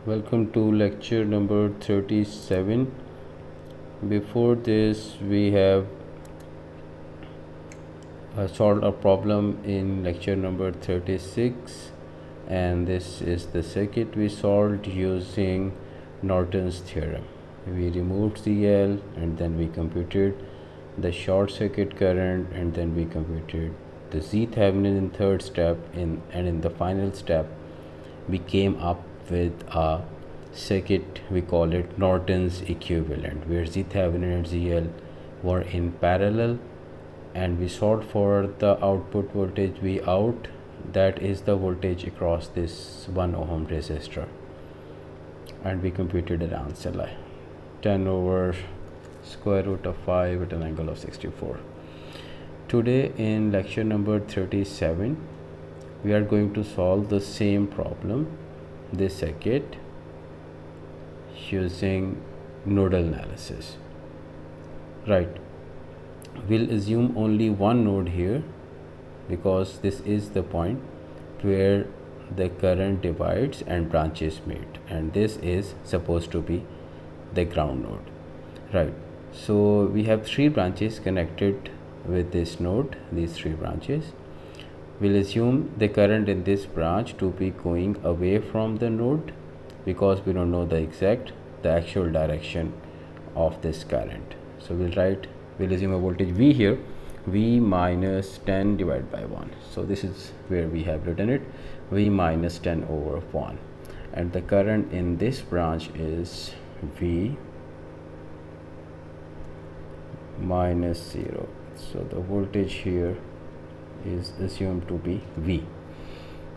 Welcome to lecture number 37. Before this, we have solved a problem in lecture number 36, and this is the circuit we solved using Norton's theorem. We removed CL and then we computed the short circuit current, and then we computed the Z Thevenin in third step, and in the final step we came up with a circuit, we call it Norton's equivalent, where Z Thevenin and ZL were in parallel, and we solved for the output voltage V out, that is the voltage across this 1 ohm resistor, and we computed an answer like 10 over square root of 5 at an angle of 64. Today in lecture number 37, we are going to solve the same problem, this circuit, using nodal analysis. Right, we'll assume only one node here because this is the point where the current divides and branches meet, and this is supposed to be the ground node. Right, so we have three branches connected with this node, these three branches. We'll assume the current in this branch to be going away from the node because we don't know the actual direction of this current. So we'll assume a voltage V here, V minus 10 divided by 1. So this is where we have written it, V minus 10 over 1. And the current in this branch is V minus 0. So the voltage here is assumed to be V.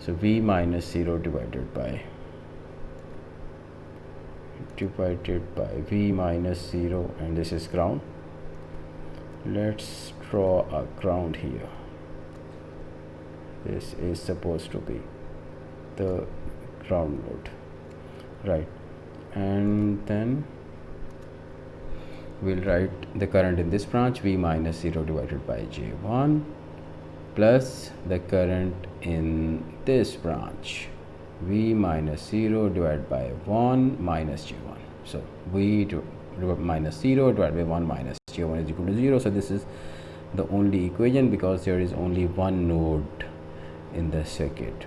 So V minus 0 divided by V minus 0, and this is ground. Let's draw a ground here. This is supposed to be the ground node, right? And then we'll write the current in this branch, V minus 0 divided by J1, plus the current in this branch, V minus 0 divided by 1 minus J1. So V minus 0 divided by 1 minus J1 is equal to 0. So this is the only equation because there is only one node in the circuit.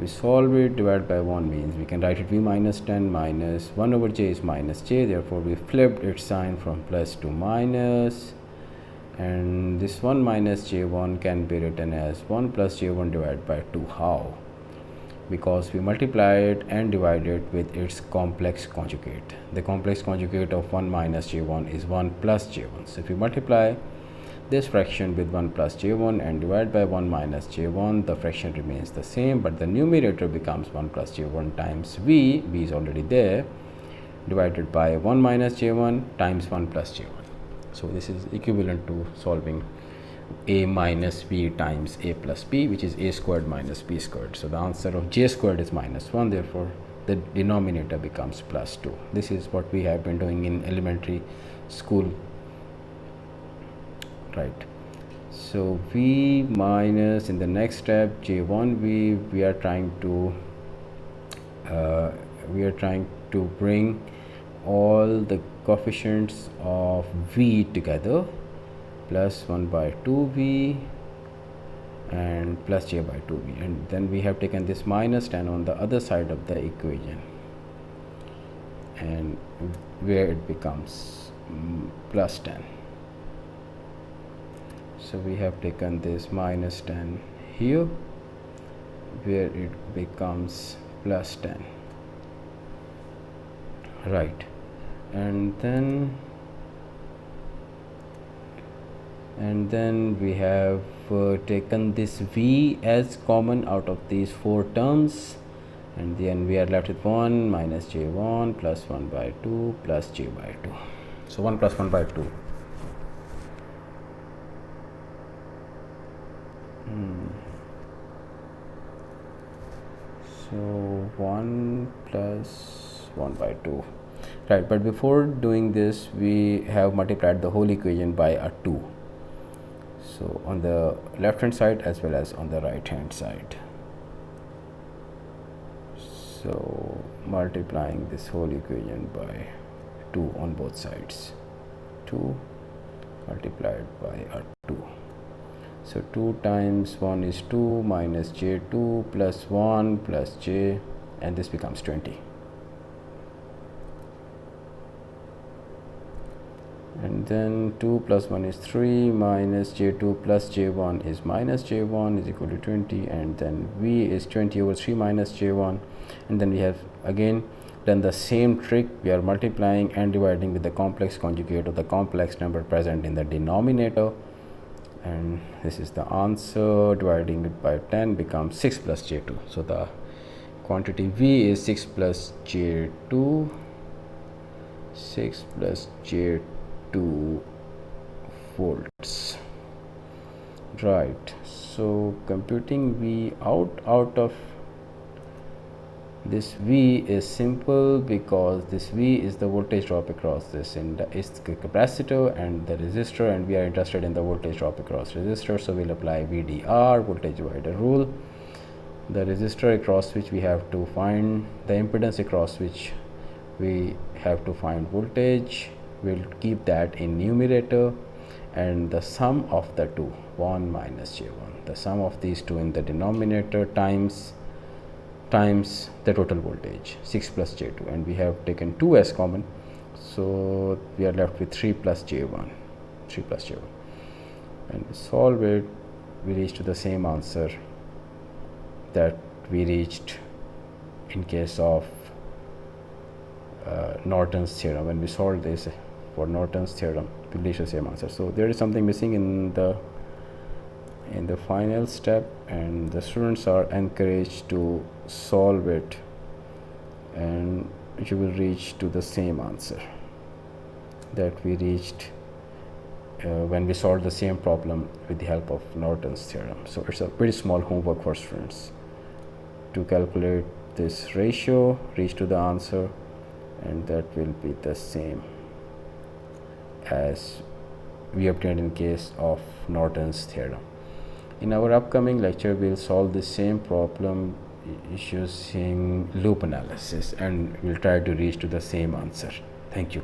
We solve it, divided by 1 means we can write it V minus 10 minus 1 over J is minus J. Therefore we flipped its sign from plus to minus, and this 1 minus J1 can be written as 1 plus J1 divided by 2. How? Because we multiply it and divide it with its complex conjugate. The complex conjugate of 1 minus J1 is 1 plus J1. So if we multiply this fraction with 1 plus J1 and divide by 1 minus J1, the fraction remains the same, but the numerator becomes 1 plus J1 times V is already there, divided by 1 minus J1 times 1 plus J1. So this is equivalent to solving A minus B times A plus B, which is A squared minus B squared. So the answer of J squared is minus 1, therefore the denominator becomes plus 2. This is what we have been doing in elementary school, right? So V minus, in the next step, J1 we are trying to bring all the coefficients of V together, plus 1 by 2V and plus J by 2V, and then we have taken this minus 10 on the other side of the equation, and where it becomes plus 10. So we have taken this minus 10 here, where it becomes plus 10, right? And then we have taken this V as common out of these four terms, and then we are left with 1 minus J1 plus 1 by 2 plus J by 2. So 1 plus 1 by 2. So 1 plus 1 by 2, right? But before doing this, we have multiplied the whole equation by a 2. So on the left hand side as well as on the right hand side. So multiplying this whole equation by 2 on both sides. 2 multiplied by 2. So 2 times 1 is 2 minus j2 plus 1 plus j, and this becomes 20. And then 2 plus 1 is 3 minus j2 plus j1 is minus j1 is equal to 20, and then v is 20 over 3 minus j1. And then we have again done the same trick. We are multiplying and dividing with the complex conjugate of the complex number present in the denominator, and this is the answer. Dividing it by 10 becomes 6 plus j2. So the quantity v is 6 plus j2, 6 plus j2 volts, right? So computing v out of this v is simple, because this v is the voltage drop across this is the capacitor and the resistor, and we are interested in the voltage drop across resistor. So we'll apply VDR, voltage divider rule. The resistor across which we have to find the impedance, across which we have to find voltage, we'll keep that in numerator, and the sum of the two, 1 minus j1, the sum of these two in the denominator times the total voltage, 6 plus j2, and we have taken 2 as common, so we are left with 3 plus j1, and we solve it, we reach to the same answer that we reached in case of Norton's theorem. When we solve this for Norton's theorem, we reach the same answer. So there is something missing in the final step, and the students are encouraged to solve it, and you will reach to the same answer that we reached when we solved the same problem with the help of Norton's theorem. So it's a pretty small homework for students to calculate this ratio, reach to the answer, and that will be the same as we obtained in case of Norton's theorem. In our upcoming lecture, we'll solve the same problem using loop analysis, and we'll try to reach to the same answer. Thank you.